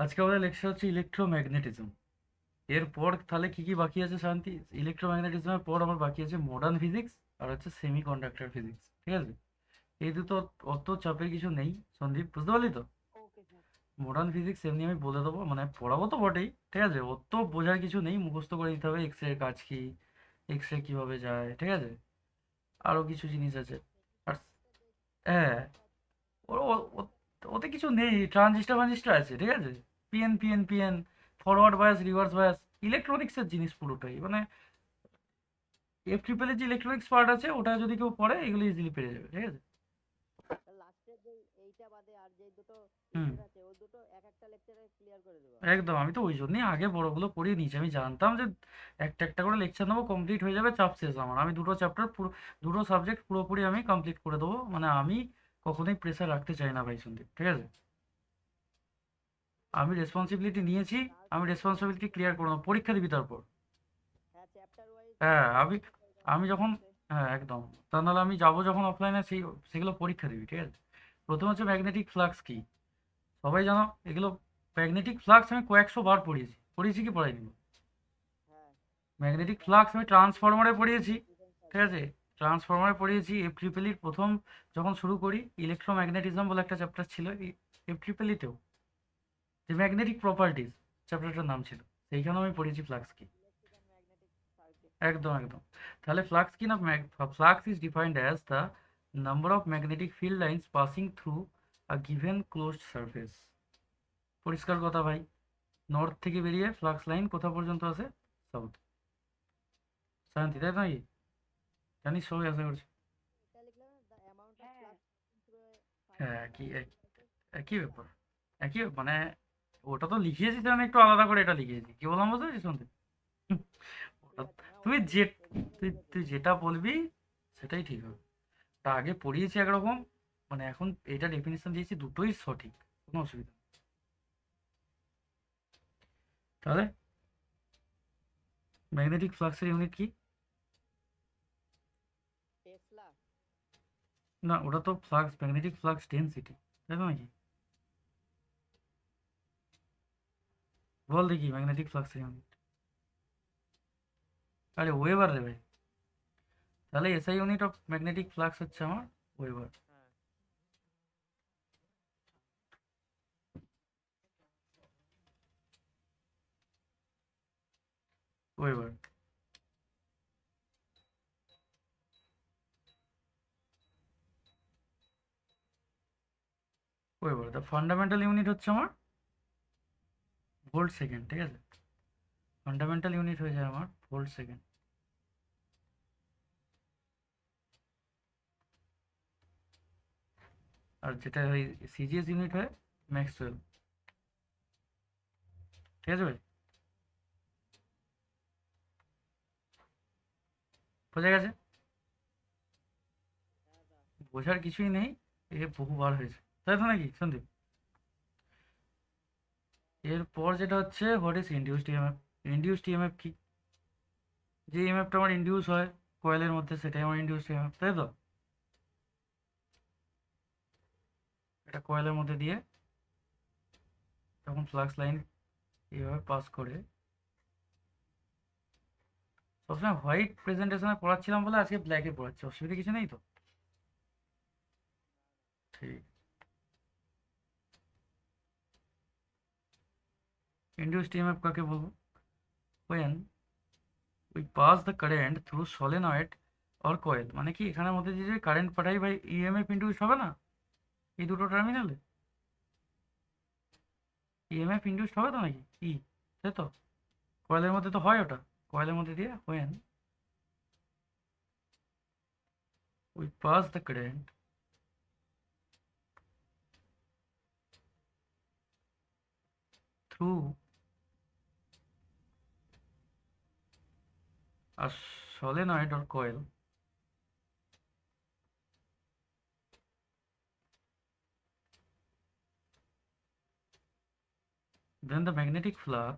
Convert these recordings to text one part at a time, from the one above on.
আজকে আমাদের লেকচার হচ্ছে ইলেকট্রোম্যাগনেটিজম। এরপর তাহলে কি কি বাকি আছে শান্তি? ইলেকট্রোম্যাগনেটিজমের পর আমার বাকি আছে মডার্ন ফিজিক্স আর হচ্ছে সেমি কন্ডাক্টর ফিজিক্স, ঠিক আছে? এই দুটো অত চাপের কিছু নেই। সন্দীপ, বুঝতে পারলি তো? মডার্ন ফিজিক্স এমনি আমি বলে দেবো, মানে পড়াবো তো বটেই, ঠিক আছে? অত বোঝার কিছু নেই, মুখস্থ করে দিতে হবে এক্স রে কাজ কি, এক্স রে কীভাবে যায়, ঠিক আছে? আরও কিছু জিনিস আছে। আর হ্যাঁ, ওতে কিছু নেই, ট্রানজিস্টার ফানজিস্টার আছে, ঠিক আছে? PN PN PN, forward bias reverse bias, ইলেকট্রনিক্সের জিনিস পুরোটাই, মানে এফ ট্রিপলের যে ইলেকট্রনিক্স পার্ট আছে ওটা যদি কেউ পড়ে এগুলো ইজিলি পেরে যাবে, ঠিক আছে? হুম, একদম। আমি তো ওই জন্যই আগে বড়গুলো পড়িয়ে নিয়েছি, আমি জানতাম যে একটা একটা করে লেকচার নেবো, কমপ্লিট হয়ে যাবে, চাপ শেষ আমার। আমি দুটো চ্যাপ্টার পুরো, দুটো সাবজেক্ট পুরোপুরি আমি কমপ্লিট করে দেবো, মানে আমি কখনোই প্রেশার রাখতে চাই না ভাই সন্দীপ, ঠিক আছে? আমি রেসপন্সিবিলিটি নিয়েছি, আমি রেসপন্সিবিলিটি ক্লিয়ার করে নেবো, পরীক্ষা দিবি তারপর। হ্যাঁ, আমি যখন, হ্যাঁ একদম। তা নাহলে আমি যাবো যখন অফলাইনে, সেগুলো পরীক্ষা দিবি, ঠিক আছে? প্রথমে হচ্ছে ম্যাগনেটিক ফ্লাক্স কি, সবাই জানো এগুলো। ম্যাগনেটিক ফ্লাক্স আমি কয়েকশো বার পড়িয়েছি, পড়িয়েছি কি পড়াইনি? ম্যাগনেটিক ফ্লাক্স আমি ট্রান্সফরমারে পড়িয়েছি, ঠিক আছে? ট্রান্সফরমারে পড়িয়েছি। এফ ট্রিপলির প্রথম যখন শুরু করি, ইলেকট্রোম্যাগনেটিজম বলে একটা চ্যাপ্টার ছিল এফ ট্রিপলিতেও, যে ম্যাগনেটিক প্রপার্টিজ চ্যাপ্টারটার নাম ছিল, সেইখানেও আমি পড়িয়েছি ফ্লাক্স কি। একদম একদম। তাহলে ফ্লাক্স কি না, flux is defined as the number of magnetic field lines passing through a given closed surface. পরিষ্কার কথা ভাই, নর্থ থেকে বেরিয়ে ফ্লাক্স লাইন কোথা পর্যন্ত আছে? সাউথ। শান্তি, তাই নাকি? জানিস সবাই, আশা করছি। হ্যাঁ, একই ব্যাপার, মানে ওটা তো লিখিয়েছি, তো আমি একটু আলাদা করে এটা লিখিয়েছি, কি বললাম বুঝতে পেরেছিস শুনতে? ওটা তুই যে তুই যেটা বলবি সেটাই ঠিক হবে। তা আগে পড়িয়েছি একরকম, মানে এখন এটা ডেফিনেশন দিয়েছি, দুটোই সঠিক, কোনো অসুবিধা নেই। তাহলে ম্যাগনেটিক ফ্লাক্সের ইউনিট কি? না, ওটা তো ফ্লাক্স, ম্যাগনেটিক ফ্লাক্স ডেনসিটি, তাই তো নাকি? বল দেখি ম্যাগনেটিক ফ্লাক্সের ইউনিট। আরে ওয়েবার রে ভাই। তাহলে SI unit of magnetic flux হচ্ছে আমার weber. Weber, weber. The fundamental unit হচ্ছে আমার ভোল্ট সেকেন্ড, ঠিক আছে? ফান্ডামেন্টাল ইউনিট হয়ে যায় আমার ভোল্ট সেকেন্ড। আর যেটা ওই সিজিএস ইউনিট হয় ম্যাক্সওয়েল, ঠিক আছে ভাই? বোঝা গেছে? বোঝার কিছুই নেই, এ বহুবার হয়েছে, তাই তো নাকি সন্দীপ? এরপর যেটা হচ্ছে what is induced EMF. Induced EMF কি? যে ইএমএফটা আমার ইন্ডিউস হয় কয়েলের মধ্যে, সেটাই আমার ইন্ডিউসড ইএমএফ, তাই তো? এটা কয়েলের মধ্যে দিয়ে তখন ফ্লাক্স লাইন এইভাবে পাস করে। সবসময় হোয়াইট প্রেজেন্টেশনে পড়াচ্ছিলাম বলে আজকে ব্ল্যাকে পড়াচ্ছি, অসুবিধা কিছু নেই তো? ঠিক। ইন্ডিউসড ইএমএফ কাকে বলবো? when we pass the current through solenoid or coil, মানে কি এখানের মধ্যে যে কারেন্ট পাঠাই ভাই, ইএমএফ ইন্ডিউস হবে না এই দুটো টার্মিনালে? ইএমএফ ইন্ডিউস হবে তো নাকি? ই, তাই তো? কয়েলের মধ্যে তো হয় ওটা, কয়েলের মধ্যে দিয়ে when we pass the current through a solenoid or coil, then the magnetic flux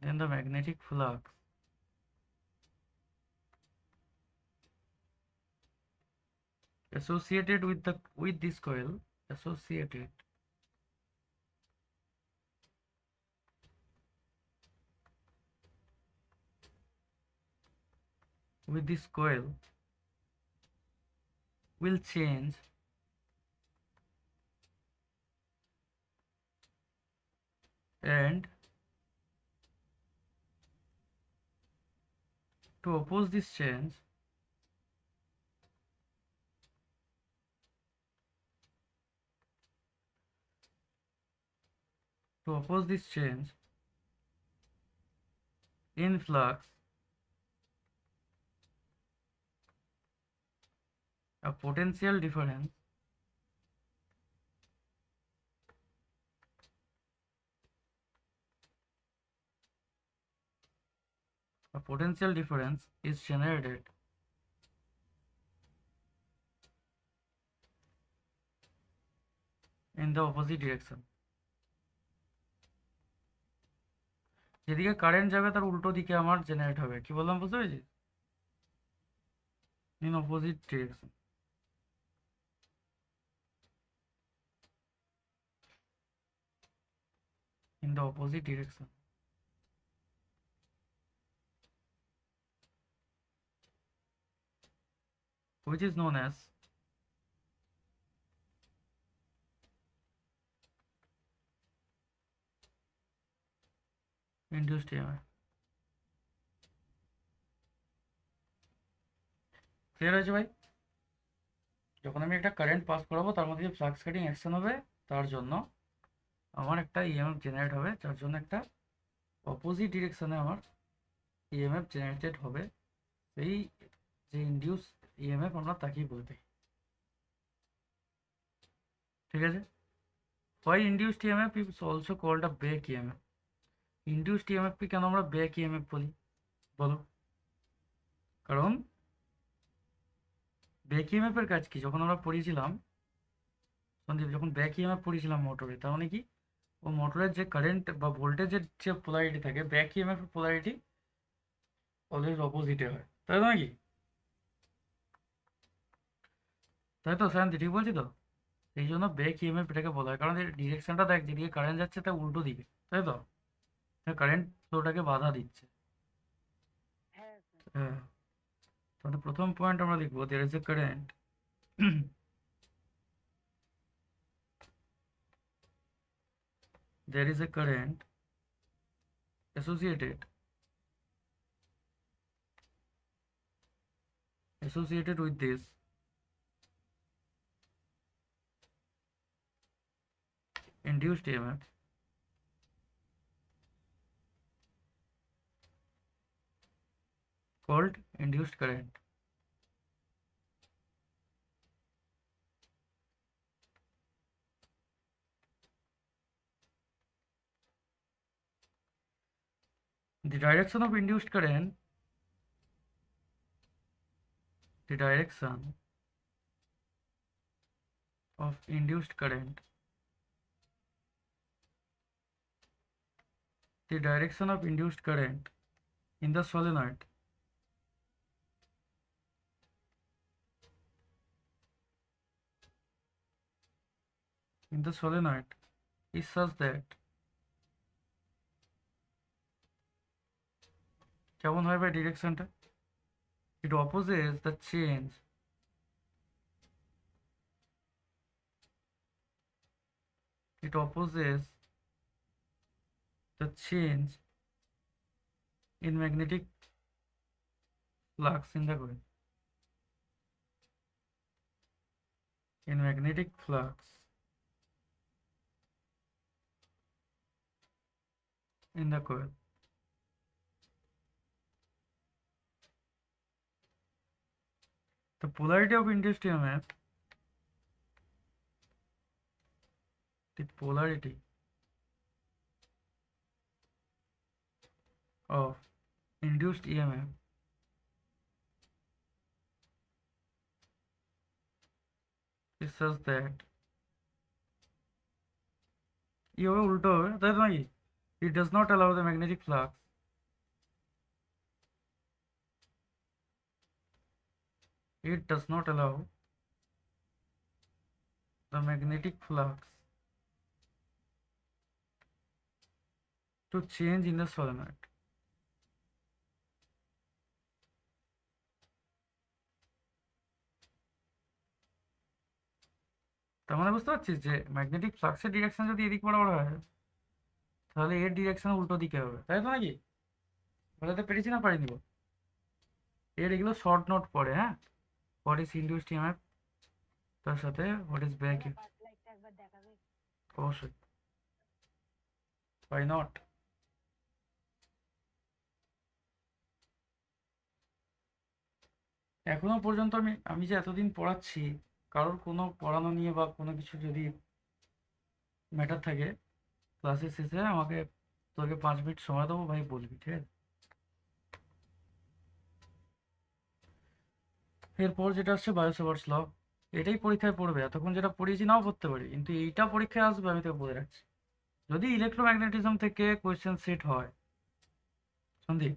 then the magnetic flux associated with this coil, associated with this coil will change and to oppose this change, in flux, a potential difference is generated in the opposite direction. যেদিকে current যাবে তার উল্টো দিকে আমার generate হবে। কি বললাম বুঝতে পেরেছিস? In opposite direction. In the opposite direction. Which is known as induced EMF. Clear হয়েছে ভাই? যখন আমি একটা কারেন্ট পাস করাবো তার মধ্যে যে ফ্লাক্স কাটিং অ্যাকশন হবে তার জন্য আমার একটা ইএমএফ জেনারেট হবে, যার জন্য একটা অপোজিট ডিরেকশনে আমার ইএমএফ জেনারেটেড হবে। সেই যে ইনডিউস ইএমএফ আমরা তাকেই বলতে। ঠিক আছে? Why induced EMF is also called a back EMF? Induced EMF কে কেন আমরা ব্যাক ইএমএফ বলি বলো? কারণ ব্যাক ইএমএফ এর কাজ কি? যখন আমরা পড়িয়েছিলাম সন্দীপ, যখন ব্যাক ইএমএফ পড়িয়েছিলাম মোটরে, তার মানে কি ও মোটরের যে কারেন্ট বা ভোল্টেজের যে পোলারিটি থাকে, ব্যাক ইএমএফ এর পোলারিটি অলওয়েজ অপোজিটে হয়, তাই তো নাকি? তাই তো শান্তি, ঠিক বলছি তো? এই জন্য ব্যাক ইএমএফ এটাকে বলা হয়, কারণ এর ডিরেকশনটা দেখ, যেদিকে কারেন্ট যাচ্ছে তার উল্টো দিকে, তাই তো? কারেন্ট ফ্লোটাকে বাধা দিচ্ছে। হ্যাঁ, তাহলে প্রথম পয়েন্ট আমরা লিখবো there is a current there is a current associated with this induced EMF called induced current. The direction of induced current, the direction of induced current, the direction of induced current in the solenoid is such that কেমন হয় ভাই ডিরেকশনটা? It opposes the change in magnetic flux in the coil. In magnetic flux in the coil. The polarity of induced EMF, the polarity of induced EMF is such that এইভাবে উল্টো হবে, তাই তো নাকি? It does not allow the magnetic flux the magnetic flux to change in the solenoid. তার মানে বুঝতে পারছিস যে ম্যাগনেটিক ফ্লাক্সের ডিরেকশন যদি এদিক বরাবর হয় তাহলে এর ডিরেকশন উল্টো দিকে হবে, তাই তো নাকি? বোঝাতে পেরেছি না পারিনি বল? এর এগুলো শর্ট নোট পড়ে, হ্যাঁ, হোয়াট ইজ ইনডিউসড ইএমএফ, তার সাথে হোয়াট ইজ ব্যাক, অবশ্যই, ওয়াই নট। এখনো পর্যন্ত আমি যে এতদিন পড়াচ্ছি, কারোর কোনো পড়ানো নিয়ে বা কোনো কিছু যদি ম্যাটার থাকে ক্লাসের শেষে আমাকে, তোকে 5 মিনিট সময় দেবো ভাই, বলবি, ঠিক আছে? এরপর যেটা আসছে বায়োসেভার্স ল, এটাই পরীক্ষায় পড়বে। এতক্ষণ যেটা পড়িয়েছি নাও পড়তে পারি, কিন্তু এইটা পরীক্ষায় আসবে, আমি তোকে বলে রাখছি। যদি ইলেকট্রোম্যাগনেটিজম থেকে কোয়েশ্চেন সেট হয় সন্দীপ,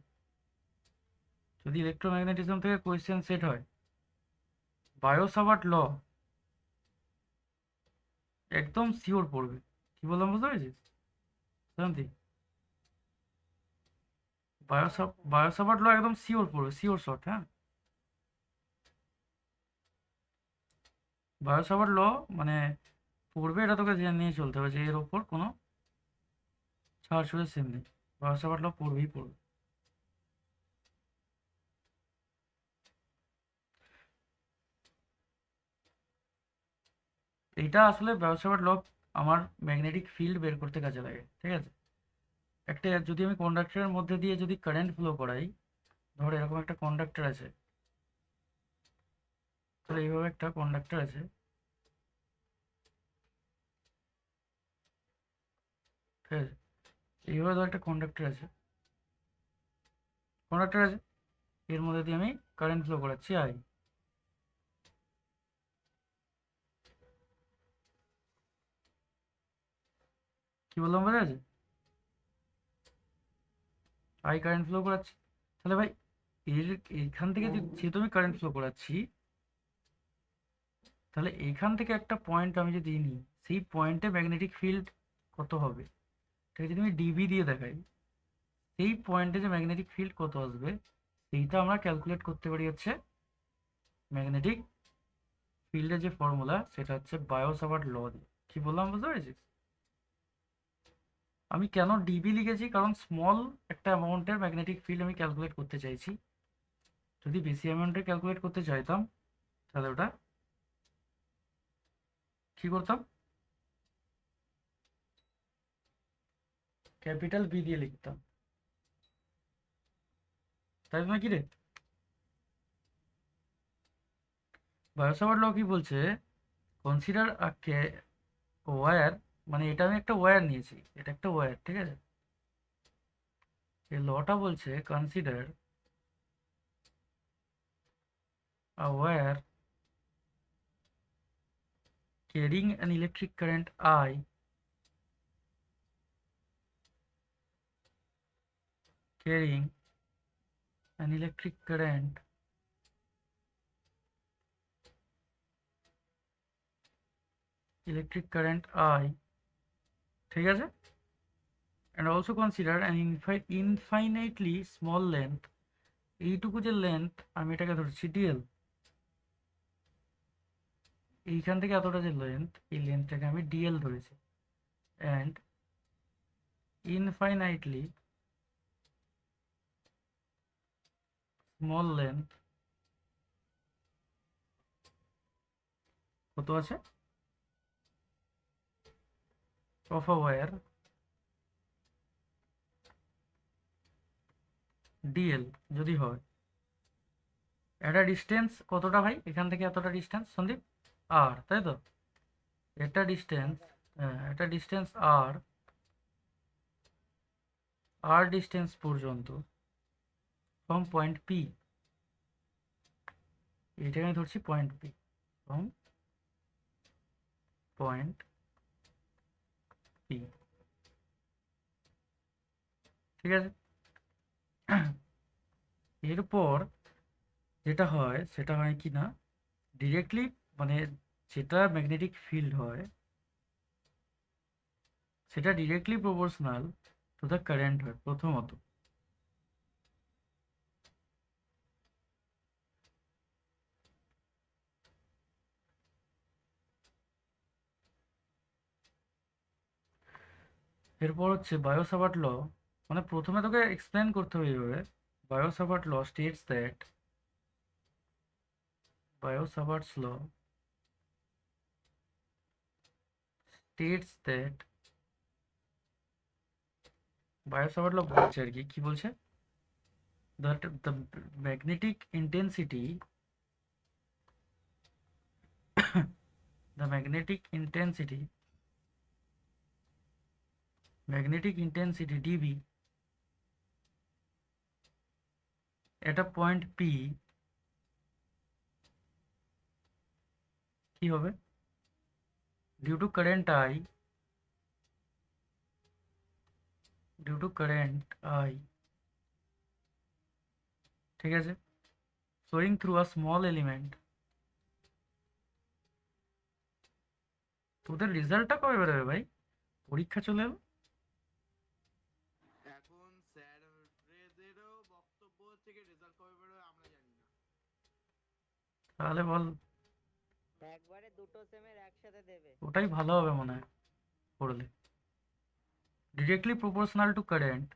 যদি ইলেকট্রোম্যাগনেটিজম থেকে কোয়েশ্চেন সেট হয়, বায়োসাভার্ট ল একদম শিওর পড়বে। কি বললাম বুঝতে পেরেছিস সন্দীপ? বায়োসাভার্ট ল একদম শিওর পড়বে, শিওর শট, হ্যাঁ। বায়োসাভার্ট ল মানে পড়বে, এটা তোকে জেনে নিয়ে চলতে হবে যে এর ওপর কোনো ছাড় ছুড়ে সেম নেই, বায়োসাভার্ট ল পড়বেই পড়বে। এইটা আসলে বায়োসাভার্ট ল আমার ম্যাগনেটিক ফিল্ড বের করতে কাজে লাগে, ঠিক আছে? একটা যদি আমি কন্ডাক্টরের মধ্যে দিয়ে যদি কারেন্ট ফ্লো করাই, ধর এরকম একটা কন্ডাক্টর আছে, তাহলে এইভাবে একটা কন্ডাক্টর আছে, ঠিক আছে? এইভাবে ধর একটা কন্ডাক্টর আছে, এর মধ্যে দিয়ে আমি কারেন্ট ফ্লো করাচ্ছি আই। কি বললাম বোঝা আছে? আই কারেন্ট ফ্লো করাচ্ছি, তাহলে ভাই এর এইখান থেকে যেহেতু আমি কারেন্ট ফ্লো করাচ্ছি, তাহলে এইখান থেকে একটা পয়েন্ট আমি যদি নিই, সেই পয়েন্টে ম্যাগনেটিক ফিল্ড কত হবে, ঠিক আছে? যদি আমি ডিবি দিয়ে দেখাই, সেই পয়েন্টে যে ম্যাগনেটিক ফিল্ড কত আসবে, সেইটা আমরা ক্যালকুলেট করতে পারি হচ্ছে ম্যাগনেটিক ফিল্ডের যে ফর্মুলা, সেটা হচ্ছে বায়োসাভার্ট ল দিয়ে। কি বললাম বুঝতে পেরেছিস? আমি কেন ডিবি লিখেছি, কারণ স্মল একটা অ্যামাউন্টের ম্যাগনেটিক ফিল্ড আমি ক্যালকুলেট করতে চাইছি। যদি বেশি অ্যামাউন্টের ক্যালকুলেট করতে চাইতাম, তাহলে ওটা কি করতাম, ক্যাপিটাল বি দিয়ে লিখতাম, তাই না কি রে? বায়োসাভার্ট ল কি বলছে, কনসিডার ওয়্যার, মানে এটা আমি একটা ওয়্যার নিয়েছি, এটা একটা ওয়্যার, ঠিক আছে? এই লটা বলছে consider a wire carrying an electric current I, carrying an electric current I, ঠিক আছে? and also consider an infinitely small length, এইটুকু যে লেন্থ আমি এটাকে ধরছি ডিএল, এইখান থেকে এতটা যে লেন্থ, এই লেন্থটাকে আমি ডিএল ধরেছি, and infinitely small length কত আছে of a wire ডিএল যদি হয়, একটা ডিস্টেন্স কতটা ভাই, এখান থেকে এতটা ডিস্টেন্স সন্দীপ, আর, তাই তো? একটা ডিস্টেন্স, একটা ডিস্টেন্স আর ডিস্টেন্স পর্যন্ত ফ্রম পয়েন্ট পি, এইটাকে আমি ধরছি point P, from point P, ঠিক আছে? এরপর যেটা হয় সেটা হয় কি না, ডিরেক্টলি মানে যেটা ম্যাগনেটিক ফিল্ড হয় সেটা directly proportional to the current হয় প্রথমত। এরপর হচ্ছে বায়ো-সাভার্ট ল, মানে প্রথমে তোকে এক্সপ্লেন করতে হবে এইভাবে। Biot Savart law states that, Biot Savart's law states that, Biot Savart law বলছে আর কি, কি বলছে, that the magnetic intensity the magnetic intensity dB at a point P কি হবে, due to current I, ঠিক আছে, flowing through a small element। তোদের রেজাল্টটা কবে বেরোবে ভাই? পরীক্ষা চলে এলো। এখন স্যারদেরও বক্তব্য হচ্ছে কি রেজাল্ট কবে বেরোবে আমরা জানি না। তাহলে বল, একবারে দুটো সেমের একসাথে দেবে। ওটাই ভালো হবে মনে হয় পড়লে। Directly proportional two current,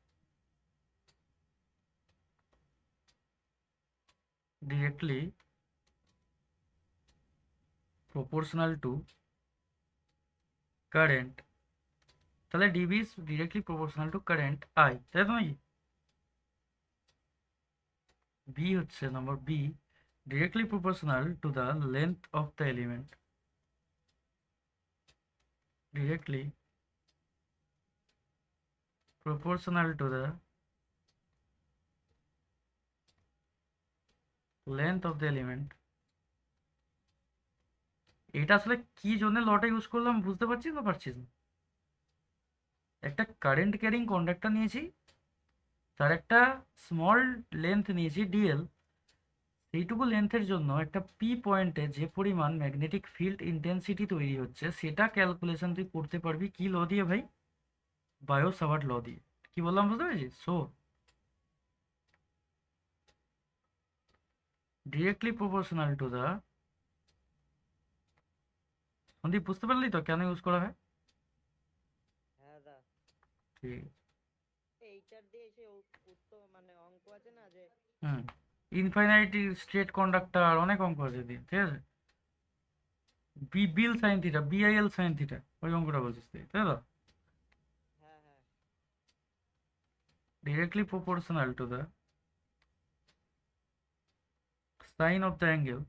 directly proportional to current, তাহলে dB is directly proportional to current I, তাই তো নাকি? B হচ্ছে number B, directly proportional to the length of the element, directly proportional to the length of the element। এটা আসলে কি জন্য লটা ইউজ করলাম বুঝতে পারছিস না পারছিস না? একটা কারেন্ট ক্যারিং কন্ডাক্টর নিয়েছি, তার একটা স্মল লেন্থ নিয়েছি ডিএল, সেইটুকু লেন্থের জন্য একটা পি পয়েন্টে যে পরিমাণ ম্যাগনেটিক ফিল্ড ইন্টেন্সিটি তৈরি হচ্ছে সেটা ক্যালকুলেশন তুই করতে পারবি কি ল দিয়ে ভাই? বায়ো-সাভার্ট ল দিয়ে। কি বললাম বুঝতে পেরেছিস? So directly proportional to the, Sandip বুঝতে পারলি তো কেন ইউজ করা হয়? হ্যাঁ দা, ঠিক। এইটার দিয়ে সে উত্তর মানে অঙ্ক আছে না যে হুম, ইনফাইনাইটি স্ট্রেট কন্ডাক্টর অনেক অঙ্ক আছে দিয়ে, ঠিক আছে, BIL sine theta, BIL sine theta, ওই অঙ্কটা বলছিস তুই, তাই তো? হ্যাঁ হ্যাঁ directly proportional to the sine of the angle,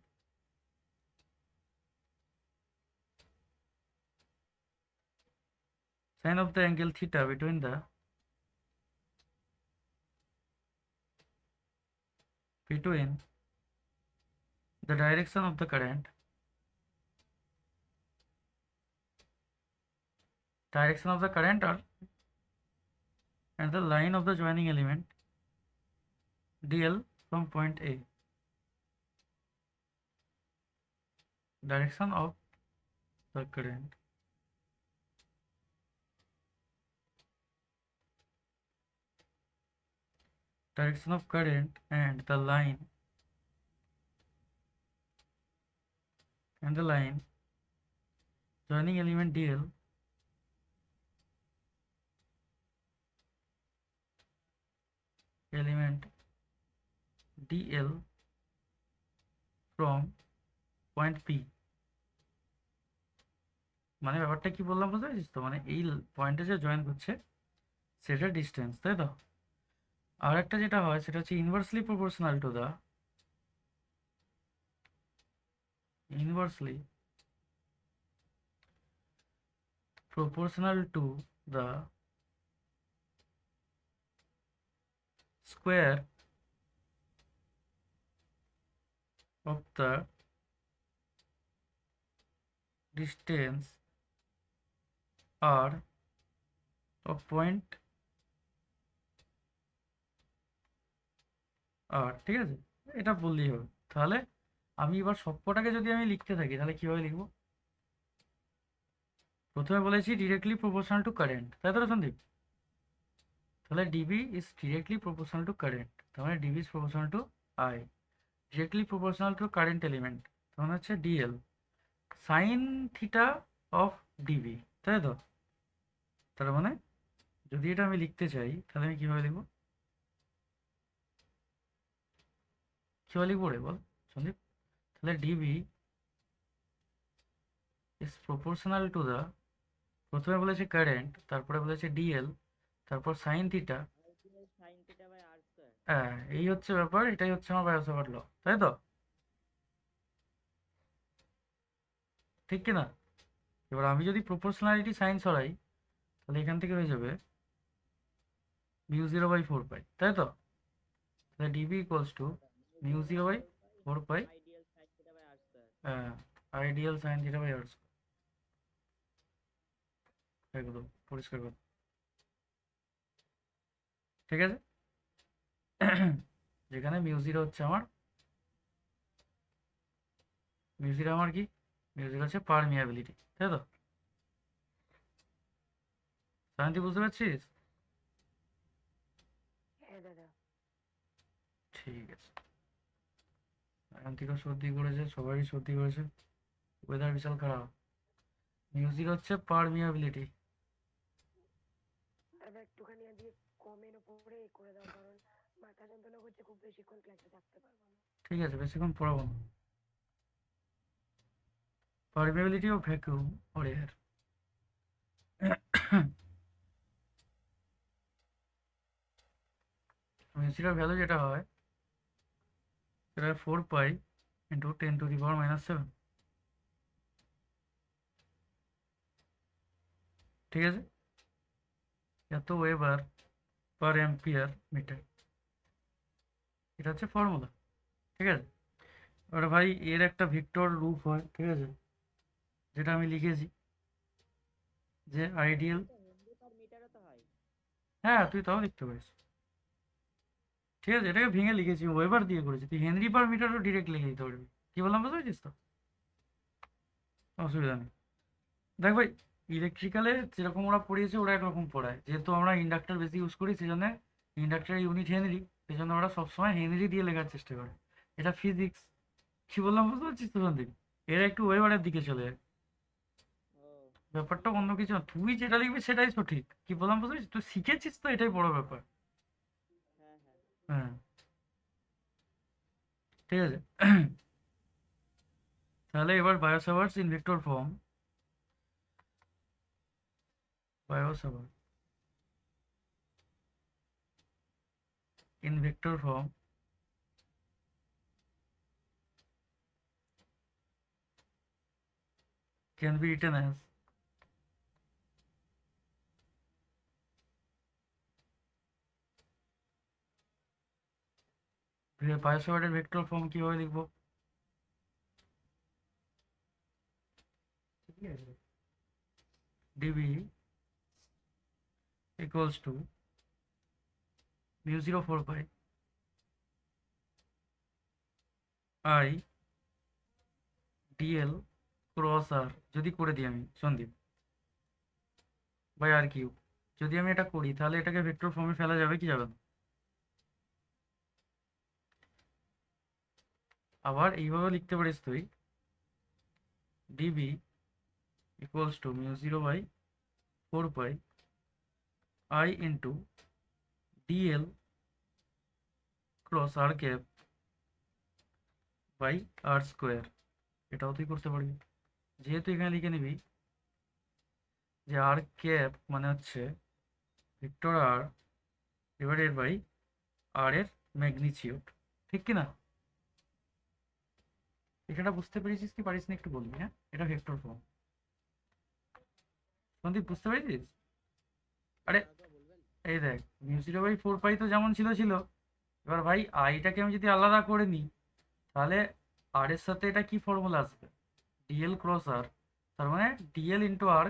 sine of the angle theta between the direction of the current, or and the line of the joining element dl from point A, direction of the current, and the line joining element dl from point P। মানে ব্যাপারটা কি বললাম বুঝতে পেরেছিস তো? মানে এই পয়েন্টে যে জয়েন করছে সেটা ডিস্টেন্স, তাই তো? আর একটা যেটা হয় সেটা হচ্ছে inversely proportional to the square of the distance r of point r, ঠিক আছে, এটা বললেই হবে। তাহলে আমি এবার সবকটাকে যদি আমি লিখতে থাকি তাহলে কিভাবে লিখবো? প্রথমে বলেছি ডিরেক্টলি প্রপোর্শনাল টু কারেন্ট, তাই তো রে সন্দীপ? তাহলে dB is directly proportional two current, তার মানে DB is proportional two I. Directly proportional two current element, তার মানে হচ্ছে DL sine theta of DB, তাই তো? তার মানে যদি এটা আমি লিখতে চাই তাহলে আমি কীভাবে লিখবো, কীভাবে লিখবো রে বল সন্দীপ? তাহলে dB is proportional to the, প্রথমে বলেছে কারেন্ট, তারপরে বলেছে ডিএল, তারপর sine theta. Sine theta by r square. হ্যাঁ, এই হচ্ছে ব্যাপার, এটাই হচ্ছে আমার বায়োসাভার্ট ল, তাই তো? ঠিক কি না? এবার আমি যদি প্রপোর্শনালিটি সাইন সরাই তাহলে এখান থেকে হয়ে যাবে মিউ 0/4 পাই, তাই তো? তাহলে dB equals to mu 0/4 pi ideal sine theta by r square. Ideal sine theta by r square. একদম পরিষ্কার কথা, ঠিক আছে? যেখানে মিউ 0 হচ্ছে আমার, মিউ 0 আমার কি, মিউ 0 হচ্ছে পারমিয়াবিলিটি, তাই তো? শান্তি বুঝতে পারছিস? হ্যাঁ দাদা। ঠিক আছে, এখন থেকেও সর্দি করেছে, সবারই সর্দি করেছে, ওয়েদার বিশাল খারাপ। মিউ 0 হচ্ছে পারমিয়াবিলিটি। দাদা একটুখানি আজকে কমের উপরে করে দাও, কারণ মাথা যন্ত্রণা করছে, খুব বেশিক্ষণ ক্লাসে থাকতে পারবো না। ঠিক আছে, বেশিক্ষণ পড়াবো না। পারমিয়াবিলিটি ও vacuum or air. Mu 0 value যেটা হয় সেটা 4 পাই ইন্টু 10⁻⁻⁷। ঠিক আছে, এত ওয়েবার পার অ্যাম্পিয়ার মিটার, এটা হচ্ছে ফর্মুলা, ঠিক আছে? এবার ভাই এর একটা ভেক্টর রূপ হয়, ঠিক আছে, যেটা আমি লিখেছি যে আইডিয়াল। হেনরি পার মিটারও তো হয়। হ্যাঁ, তুই তাও লিখতে পারিস, ঠিক আছে, এটাকে ভেঙে লিখেছি, ওয়েবার দিয়ে করেছি, তুই হেনরি পার মিটারও ডিরেক্ট লিখে দিতে পারবি। কি বললাম বুঝতে পারছিস তো? অসুবিধা নেই। দেখ ভাই, ইলেকট্রিক্যালে যেরকম ওরা পড়িয়েছে ওরা একরকম পড়ায়, যেহেতু আমরা ইন্ডাক্টর বেশি ইউজ করি সেজন্য ইন্ডাক্টরের ইউনিট হেনরি, সেজন্য ওরা সবসময় হেনরি দিয়ে লেখার চেষ্টা করে। এটা ফিজিক্স। কি বললাম বুঝতে পারছিস তো সন্দীপ? এরা একটু ওয়েবারের দিকে চলে যায়, ও ব্যাপারটা অন্য কিছু না, তুই যেটা লিখবি সেটাই সঠিক। কি বললাম বুঝতে পারছিস? তুই শিখেছিস তো, এটাই বড় ব্যাপার। হ্যাঁ হ্যাঁ। হ্যাঁ, ঠিক আছে। তাহলে এবার Biot Savart's in vector form, Biot Savart in vector form can be written as বায়োসাভার্টের ভেক্টর ফর্ম কিভাবে লিখবো? dv equals to mu 0/4 i dl cross r, যদি করে দিই আমি সন্দীপ বাই আর কিউব, যদি আমি এটা করি তাহলে এটাকে ভেক্টর ফর্মে ফেলা যাবে কি যাবে না? আবার এইভাবে লিখতে পারিস তুই, dv equals to mu 0/4 i into dl cross r cap by R square. এটাও তুই করতে পারবি, যেহেতু এখানে লিখে নিবি যে আর ক্যাপ মানে হচ্ছে ভেক্টর আর ডিভাইডেড বাই আর এর ম্যাগনিটিউড, ঠিক কি না? এখানটা বুঝতে পেরেছিস কি পারিস না একটু বলবি, হ্যাঁ? এটা ভেক্টর ফর্ম, সন্দীপ বুঝতে পেরেছিস? আরে এই দেখ, মিউ 0/4 তো যেমন ছিল ছিল, এবার ভাই আইটাকে আমি যদি আলাদা করে নিই তাহলে আর এর সাথে এটা কি ফর্মুলা আসবে, ডিএল ক্রস আর, তার মানে ডিএল ইন্টু আর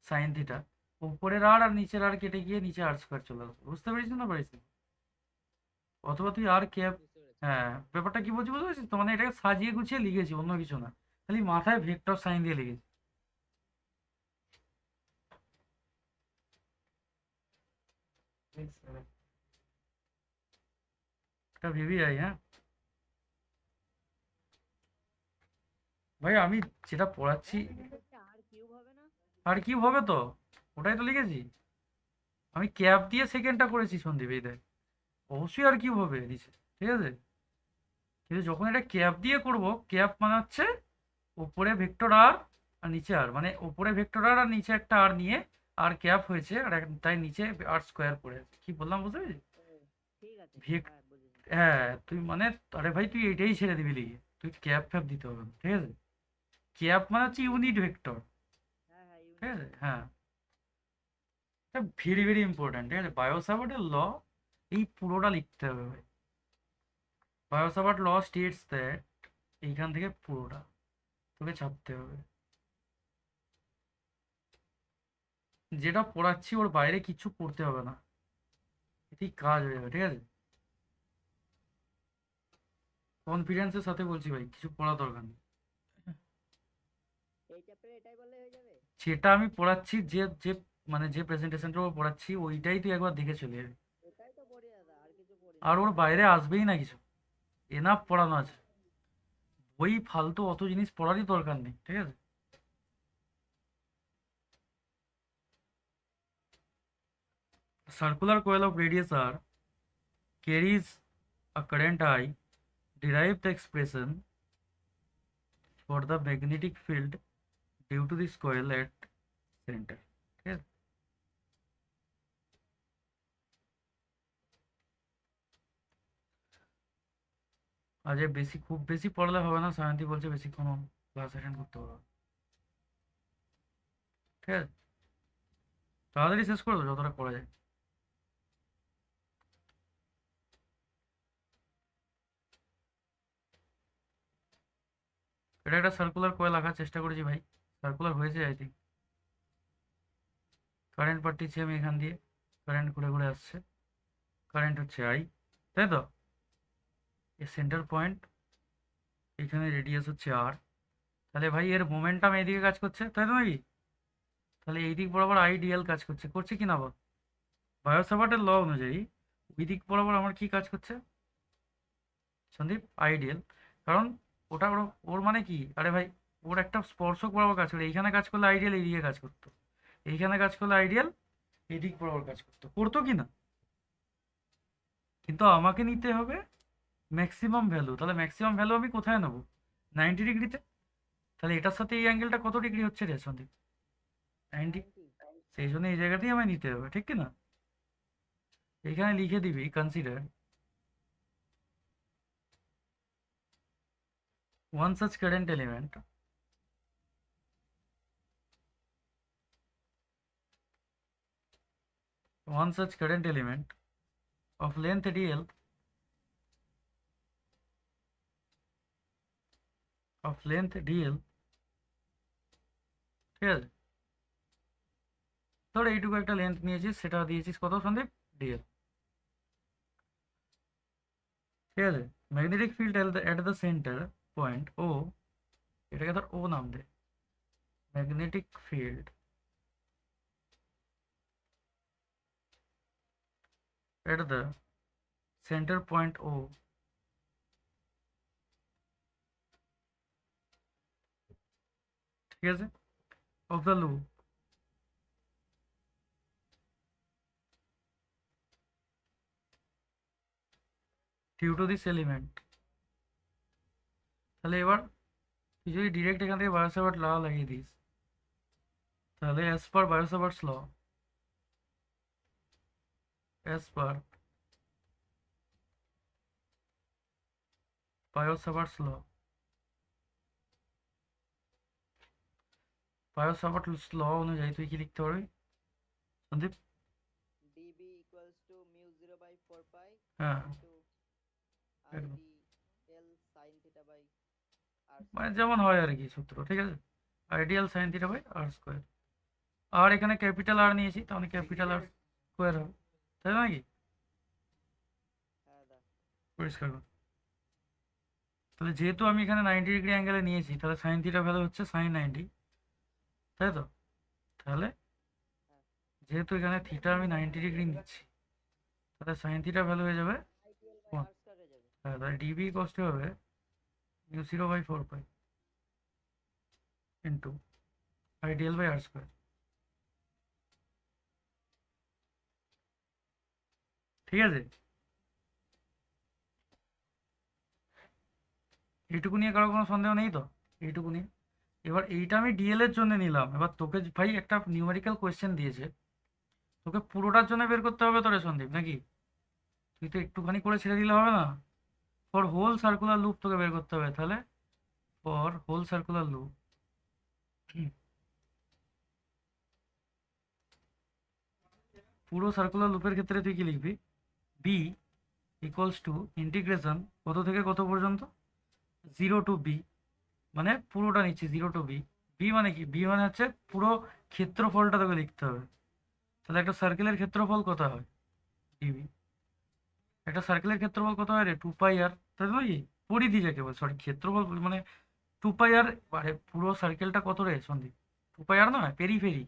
সাইন থিটা, উপরের আর আর নিচের আর কেটে গিয়ে নিচে আর স্কোয়ার চলে আসবে। বুঝতে পেরেছিস না পারিস? অথবা তুই আর ক্যাপ, হ্যাঁ, ব্যাপারটা কি বলছি বুঝতে পারছিস তো? মানে এটাকে সাজিয়ে গুছিয়ে লিখেছি, অন্য কিছু না, খালি মাথায় ভেক্টর সাইন দিয়ে লিখেছি। এটা ভিভিআই, হ্যাঁ ভাই, আমি যেটা পড়াচ্ছি আর কিউব হবে না? আর কি হবে তো, ওটাই তো লিখেছি। আমি ক্যাপ দিয়ে সেকেন্ডটা করেছি সন্দীপ, এই দেখ, অবশ্যই আর কি হবে দিছে, ঠিক আছে। কিন্তু যখন এটা ক্যাপ দিয়ে করব, ক্যাপ মানে হচ্ছে উপরে ভেক্টর আর আর নিচে আর, মানে উপরে ভেক্টর আর নিচে একটা আর নিয়ে আর ক্যাপ হয়েছে, আর তাই নিচে আর স্কোয়ার পড়ে আছে। কি বললাম বুঝতে পেরেছিস? ঠিক আছে, ভেক হ্যাঁ বুঝেছি। হ্যাঁ তুই মানে, আরে ভাই তুই এটাই ছেড়ে দিবি লিখে, তুই ক্যাপ ফ্যাপ দিতে হবে না, ঠিক আছে। ক্যাপ মানে হচ্ছে ইউনিট ভেক্টর, হ্যাঁ হ্যাঁ, ঠিক আছে। ইউনিট। হ্যাঁ, এটা ভেরি ভেরি ইম্পর্ট্যান্ট, ঠিক আছে। বায়োসাভার্টের ল এই পুরোটা লিখতে হবে ভাই। বায়োসাভার্ট ল স্টেটস দ্যাট, এইখান থেকে পুরোটা তোকে ছাপতে হবে। যেটা পড়াচ্ছি ওর বাইরে কিছু পড়তে হবে না, এতেই কাজ হয়ে যাবে, ঠিক আছে। কনফিডেন্সের সাথে বলছি ভাই, কিছু পড়া দরকার নেই। এই চ্যাপ্টারে এটাই বললে হয়ে যাবে? যেটা আমি পড়াচ্ছি, যে যে মানে যে প্রেজেন্টেশনটা ওর পড়াচ্ছি, ওইটাই তুই একবার দেখে চলে যাবি। এটাই তো পড়ি দাদা, আর কিছু পড়ি আর না। ওর বাইরে আসবেই না কিছু, এনাফ পড়ানো আছে। ওই ফালতু অত জিনিস পড়ারই দরকার নেই, ঠিক আছে। Circular coil of radius r carries a current I. Derive the expression for the magnetic field due to this coil at center. ঠিক আছে। আজ বেশি, খুব বেশি পড়লে হবে না, সায়ন্তী বলছে বেশিক্ষণ ক্লাস অ্যাটেন্ড করতে হবে, ঠিক আছে। তাড়াতাড়ি শেষ করে দেবো যতটা করা যায়। এটা একটা সার্কুলার কয়েল আঁকার চেষ্টা করেছি ভাই, সার্কুলার হয়েছে আই থিঙ্ক। কারেন্ট পাঠিয়েছি আমি এখান দিয়ে, কারেন্ট ঘুরে ঘুরে আসছে, কারেন্ট হচ্ছে আই, তাই তো। এর সেন্টার পয়েন্ট, এখানে রেডিয়াস হচ্ছে আর। তাহলে ভাই এর মোমেন্টাম এইদিকে কাজ করছে, তাই তো নাকি? তাহলে এই দিক বরাবর আইডিয়াল কাজ করছে, করছে কি না বল? বায়োসাভার্টের ল অনুযায়ী ওই দিক বরাবর আমার কি কাজ করছে সন্দীপ? আইডিয়াল। কারণ ওটা ওর ওর মানে কি, আরে ভাই ওর একটা স্পর্শক বরাবর কাজ করে, এইখানে কাজ করলে আইডিয়াল এইদিকে কাজ করতো, এইখানে কাজ করলে আইডিয়াল এদিক বরাবর কাজ করতো, করতো কি না? কিন্তু আমাকে নিতে হবে ম্যাক্সিমাম ভ্যালু। তাহলে ম্যাক্সিমাম ভ্যালু আমি কোথায় নেবো? 90 ডিগ্রিতে। তাহলে এটার সাথে এই অ্যাঙ্গেলটা কত ডিগ্রি হচ্ছে রে সন্দীপ? 90। 90। সেই জন্য এই জায়গাতেই আমায় নিতে হবে, ঠিক কি না? এখানে লিখে দিবি consider one such current element one such current element of length dl ঠিক আছে। ধর এইটুকু একটা লেন্থ নিয়েছিস, সেটা দিয়েছিস কত সন্দীপ? ডিএল, ঠিক আছে। Magnetic field at the centre point O, এটাকে ধর ও নাম দে, magnetic field at the centre point O, ঠিক আছে, of the loop due to this element. তাহলে এবার তুই যদি ডিরেক্ট এখান থেকে বায়োসাভার্ট ল লাগিয়ে দিস, তাহলে অ্যাজ পার বায়োসাভার্টস ল, অ্যাজ পার বায়োসাভার্টস ল, বায়োসাভার্টস ল অনুযায়ী তুই কি লিখতে পারবি Sandip? DB equals to mu 0/4 pi হ্যাঁ, ইনটু একদম। IDL sine theta by R মানে যেমন হয় আর কি সূত্র, ঠিক আছে। Ideal sine theta by R square. আর এখানে ক্যাপিটাল আর নিয়েছি, তাহলে ক্যাপিটাল আর স্কোয়ার হবে, তাই না নাকি? হ্যাঁ দা। পরিষ্কার কর। তাহলে যেহেতু আমি এখানে 90 ডিগ্রি অ্যাঙ্গেলে নিয়েছি, তাহলে সাইন থিটা ভ্যালু হচ্ছে সাইন 90, তাই তো। তাহলে যেহেতু এখানে থিটা আমি 90 ডিগ্রি নিচ্ছি, তাহলে সাইন থিটা ভ্যালু হয়ে যাবে আইডিএল বাই 1। আর স্কয়ার হয়ে যাবে। হ্যাঁ, তাহলে ডিবি কষ্ট হবে μ0/4 pi into ideal by R square. ঠিক আছে, এইটুকু নিয়ে কারো কোনো সন্দেহ নেই তো? এইটুকু নিয়ে এবার এইটা আমি ডিএল এর জন্য নিলাম। এবার তোকে ভাই একটা নিউমেরিক্যাল কোয়েশ্চেন দিয়েছে, তোকে পুরোটার জন্য বের করতে হবে তো রে সন্দীপ, নাকি? তুই তো একটুখানি করে ছেড়ে দিলে হবে না। ফর হোল সার্কুলার লুপ তোকে বের করতে হবে। তাহলে ফর হোল সার্কুলার লুপ পুরো সার্কুলার লুপের ক্ষেত্রে তুই কি লিখবি? বি ইকুয়ালস টু ইন্টিগ্রেশন কত থেকে কত পর্যন্ত? 0 টু বি, মানে পুরোটা নিচ্ছি 0 টু বি। বি মানে কি? বি মানে হচ্ছে পুরো ক্ষেত্রফলটা তোকে লিখতে হবে। তাহলে একটা সার্কেলের ক্ষেত্রফল কত হয়? ডিবি। একটা সার্কেলের ক্ষেত্রফল কত হয় রে? 2πr। তাই তো কি পরিধি যাকে বল, সরি ক্ষেত্রফল মানে 2πr। আরে পুরো সার্কেলটা কত রে সন্দীপ? 2πr নয়, পেরিফেরি।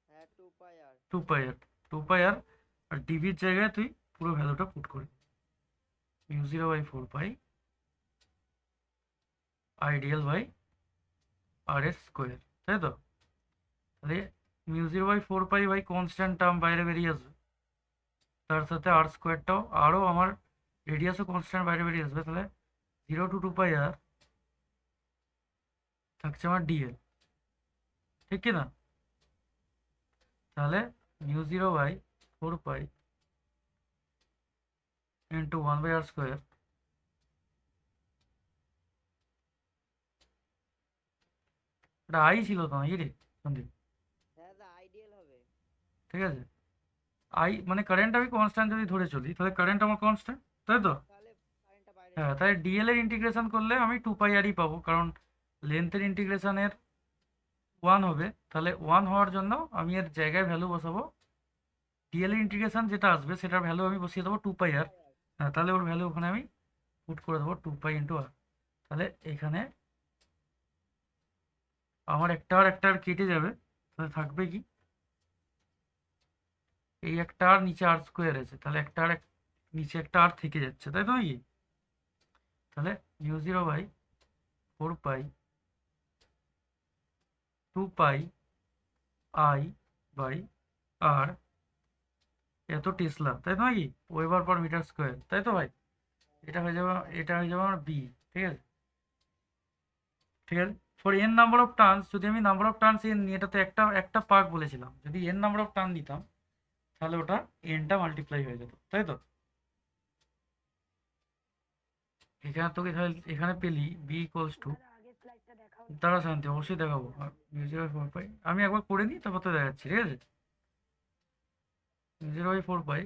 হ্যাঁ 2 পাই আর 2πr 2πr। আর ডিবির জায়গায় তুই পুরো ভ্যালুটা পুট করে μ0/4 আইডিয়াল বাই আর এর স্কোয়ার, তাই তো? তাহলে μ0/4 ভাই কনস্ট্যান্ট টার্ম বাইরে বেরিয়ে আসবে, তার সাথে আর স্কোয়ারটাও, আরও আমার রেডিয়াসও কনস্ট্যান্ট বাইরে বেরিয়ে আসবে। তাহলে 0 টু 2πr থাকছে আমার ডিএল, ঠিক কি না? তাহলে μ0/4 ইন্টু 1/r স্কোয়ার, এটা আই ছিল তো নাকি রে সন্দীপ? হ্যাঁ দা আইডিয়াল হবে। ঠিক আছে, আই মানে কারেন্ট আমি কনস্ট্যান্ট যদি ধরে চলি, তাহলে কারেন্ট আমার কনস্ট্যান্ট, তাই তো? তাহলে কারেন্টটা বাইরে হ্যাঁ, যাবে। তাহলে ডিএল এর ইন্টিগ্রেশন করলে আমি 2πrই পাবো, কারণ লেন্থের ইন্টিগ্রেশনের 1 হবে। তাহলে 1 হওয়ার জন্য আমি এর জায়গায় ভ্যালু বসাবো, ডিএল এর ইন্টিগ্রেশন যেটা আসবে সেটার ভ্যালু আমি বসিয়ে দেবো 2πr। হ্যাঁ, তাহলে ওর ভ্যালু ওখানে আমি পুট করে দেবো 2π ইন্টু আর। তাহলে এখানে আমার একটা আর একটা আর কেটে যাবে, তাহলে থাকবে কি? এই একটা আর নিচে আর স্কোয়ার আছে, তাহলে একটা আর নিচে একটা আর থেকে যাচ্ছে, তাই তো নাকি? তাহলে μ0/4 2π আই বাই আর এত টেসলা, তাই তো নাকি? ওয়েবার পার মিটার স্কোয়ার, তাই তো ভাই? এটা হয়ে যাবে, এটা হয়ে যাবে আমার বি। ঠিক আছে, ঠিক আছে। For N number of turns, যদি আমি নাম্বার অফ টার্নস এন নিই, এটাতে একটা একটা পাক বলেছিলাম, যদি এন নাম্বার অফ টার্ন নিতাম তাহলে ওটা এনটা মাল্টিপ্লাই হয়ে যেত, তাই তো? এখানে তোকে তাহলে এখানে পেলি বি ইকুয়ালস টু, দাদা আগের স্লাইডটা দেখাও না। দাঁড়া শান্তি, অবশ্যই দেখাবো। μ0/4 আমি একবার করে নিই, তারপর তো দেখাচ্ছি, ঠিক আছে? μ0/4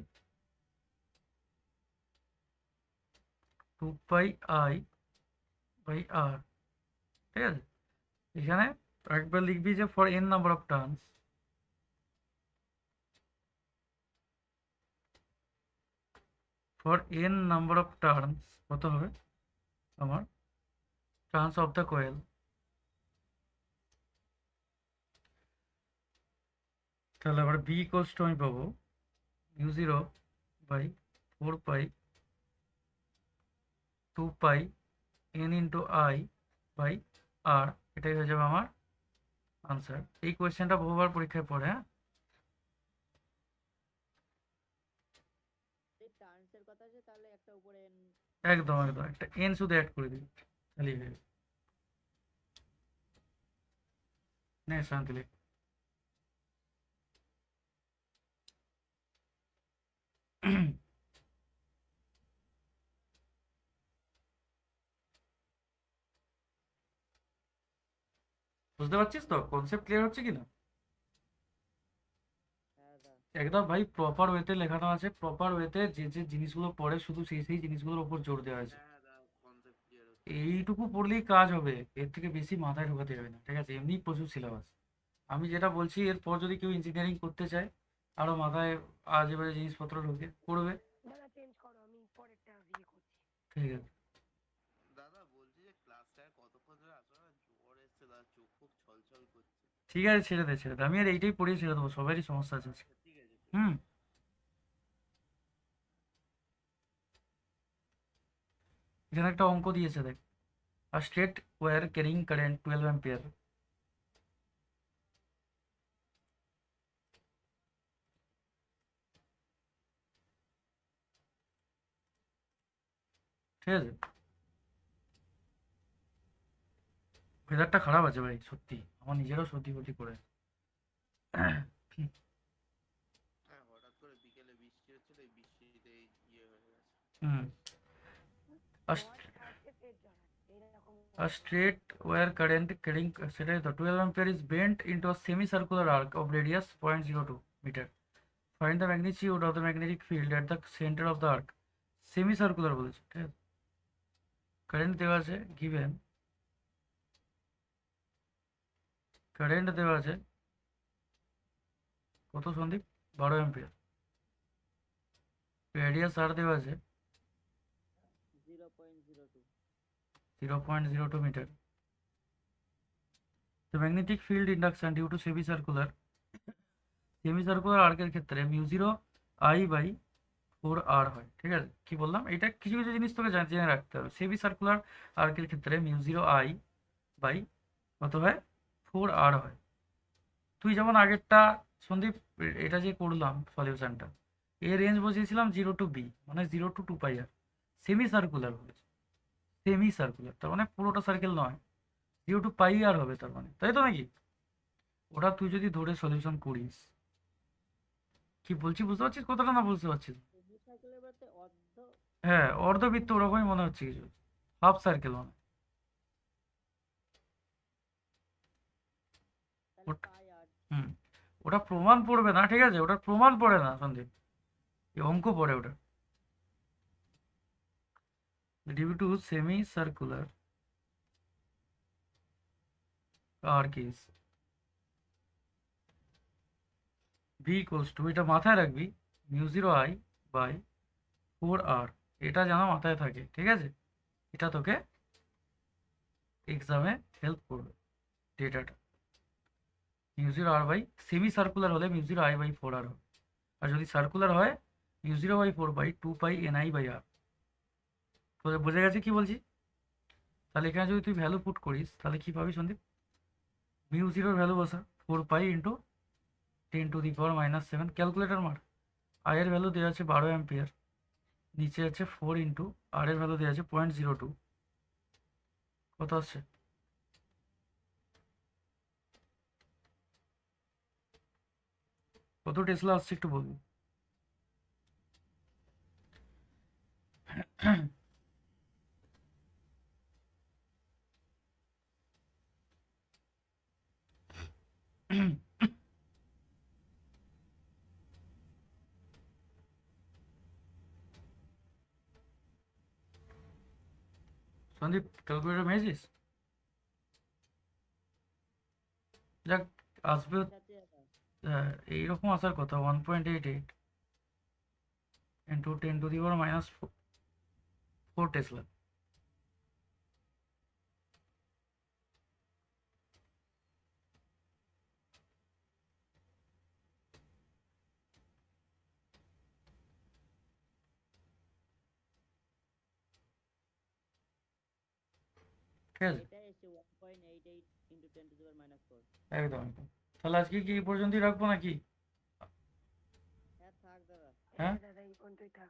2π আই বাই আর, ঠিক আছে? এখানে একবার লিখবি যে for N number of turns, for N number of turns কত হবে আমার টার্নস অফ দ্য কয়েল। তাহলে আবার বি ইকুয়ালস টু আমি পাবো μ0/4 2π এন ইন্টু আই বাই আর, এটাই হয়ে যাবে আমার আনসার। এই কোয়েশ্চেনটা বহুবার পরীক্ষায় পড়ে। হ্যাঁ, এই টার্নসের কথা আছে, তাহলে একটা উপরে n একদম একদম একটা এন শুধু অ্যাড করে দিবি, তাহলেই হয়ে যাবে। নে শান্তি লেখ। বুঝতে পারছিস তো কনসেপ্ট ক্লিয়ার হচ্ছে কিনা? হ্যাঁ দা একদম ভাই প্রপার ওয়েতে লেখানো আছে, প্রপার ওয়েতে যে যে জিনিসগুলো পড়ে শুধু সেই সেই জিনিসগুলোর উপর জোর দেওয়া আছে। হ্যাঁ দা কনসেপ্ট ক্লিয়ার হচ্ছে। এইটুকু পড়লেই কাজ হবে, এর থেকে বেশি মাথায় ঢোকাতে হবে না, ঠিক আছে? এমনি প্রচুর সিলেবাস। আমি যেটা বলছি, এরপর যদি কেউ ইঞ্জিনিয়ারিং করতে চায়, আরও মাথায় আজে বাজে জিনিসপত্র ঢোকে করবে, দাদা চেঞ্জ করো, আমি পরেরটা করছি। ঠিক আছে? দাদা বলছি যে ক্লাসটা কতক্ষণ ধরে আসলে না, জ্বর এসছে দাদা, চোখ খুব ছলছল করছে। ঠিক আছে, ছেড়ে দে ছেড়ে দে, আমি আর এইটাই পড়িয়ে ছেড়ে দেবো, সবারই সমস্যা আছে আজকে। ঠিক আছে ঠিক আছে। হুম। এখানে একটা অঙ্ক দিয়েছে দেখ, a straight wire carrying current 12 ampere, ঠিক আছে। ওয়েদারটা খারাপ আছে ভাই, সত্যি আমার নিজেরও সর্দি ফর্দি করে। হ্যাঁ, হঠাৎ করে বিকেলে বৃষ্টি হচ্ছিল, এই বৃষ্টিতে ইয়ে হয়ে গেছে। হুম। আ শর্ট সার্কিট ফের জ্বলা এইরকম A straight wire current carrying সেটাই তো 12 ampere is bent into a semicircular arc of radius 0.02 meter. Find the magnitude of the magnetic field at the center of the arc. Semicircular বলেছে, ঠিক আছে। Current দেওয়া আছে গিভেন, কারেন্ট দেওয়া আছে কত সন্দীপ, 12 অ্যাম্পিয়ার, রেডিয়াস আর দেওয়া আছে 0.02 metre. The magnetic field induction due to semicircular আর্কের ক্ষেত্রে মিউ 0 I/4R হয়, ঠিক আছে। কি বললাম, এটা কিছু কিছু জিনিস তোকে জেনে রাখতে হবে। সেমি সার্কুলার আর্কের ক্ষেত্রে মিউ 0I/ কত হয়, 4R হয়। তুই যেমন আগেরটা সন্দীপ, এটা যে করলাম সলিউশনটা, এর রেঞ্জ বসিয়েছিলাম 0 to B, মানে 0 to 2πR। সেমি সার্কুলার বলেছে, সেমি সার্কুলার তার মানে পুরোটা সার্কেল নয়, 0 to πR হবে তার মানে, তাই তো নাকি? ওটা তুই যদি ধরে সলিউশন করিস, কি বলছি বুঝতে পারছিস কথাটা, না বুঝতে পারছিস? হ্যাঁ, অর্ধবৃত্ত ওরকমই মনে হচ্ছে কিছু, হাফ সার্কেল মানে। হুম, ওটা প্রমাণ পড়বে না, ঠিক আছে, ওটা প্রমাণ পড়ে না সন্দীপ, এই অঙ্ক পড়ে ওটা। Due to semicircular arc is V equals to, এটা মাথায় রাখবি, মিউ 0I/4R, এটা যেন মাথায় থাকে, ঠিক আছে। এটা তোকে এক্সামে হেল্প করবে ডেটাটা। Mu 0R by, semicircular হলে মিউ 0I/4R হবে, আর যদি সার্কুলার হয় মিউ 0/4/2πNI/R। তোদের বোঝা গেছে কি বলছি? তাহলে এখানে যদি তুই ভ্যালু পুট করিস তাহলে কি পাবি সন্দীপ, মিউ 0 ভ্যালু বসা 4π ইন্টু 10⁻⁻7, ক্যালকুলেটার মার। আই এর ভ্যালু দেওয়া আছে 12 অ্যাম্পিয়ার, নিচে আছে 4 ইন্টু আর এর ভ্যালু দেওয়া আছে 0.02, কত আসছে, কত টেসলা আসছে একটু বলবি? সন্দীপ ক্যালকুলেটার মেরেছিস? যাক, আসবে এইরকম আসার কথা, 1.88 ইন্টু 10⁻⁻4 টেসলা। ঠিক আছে, একদম একদম। তাহলে আজকে কি এই পর্যন্তই রাখবো নাকি? হ্যাঁ দাদা এই পর্যন্তই থাক।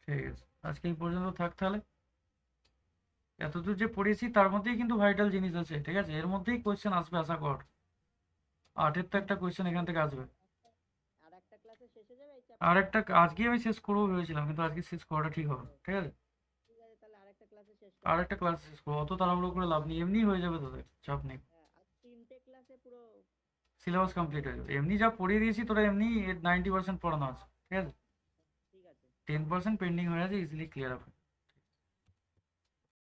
ঠিক আছে, আজকে এই পর্যন্ত থাক তাহলে। এতদূর যে পড়েছি তার মধ্যেই কিন্তু ভাইটাল জিনিস আছে, ঠিক আছে, এর মধ্যেই কোয়েশ্চেন আসবে আশা কর। 8-এর তো একটা কোয়েশ্চেন এখান থেকে আসবে। আর একটা আজকে আমি শেষ করবো ভেবেছিলাম, কিন্তু আজকে শেষ করাটা ঠিক হবে, ঠিক আছে। আর একটা ক্লাস শেষ করবো, অত তাড়াহুড়ো করে লাভ নেই, এমনি হয়ে যাবে তোদের, চাপ নেই। সিলেবাস কমপ্লিট হয়ে যাবে, এমনি যা পড়িয়ে দিয়েছি তোরা এমনি 90% পড়ানো আছে, ঠিক আছে। 10% পেন্ডিং হয়ে আছে, ইজিলি ক্লিয়ার হবে।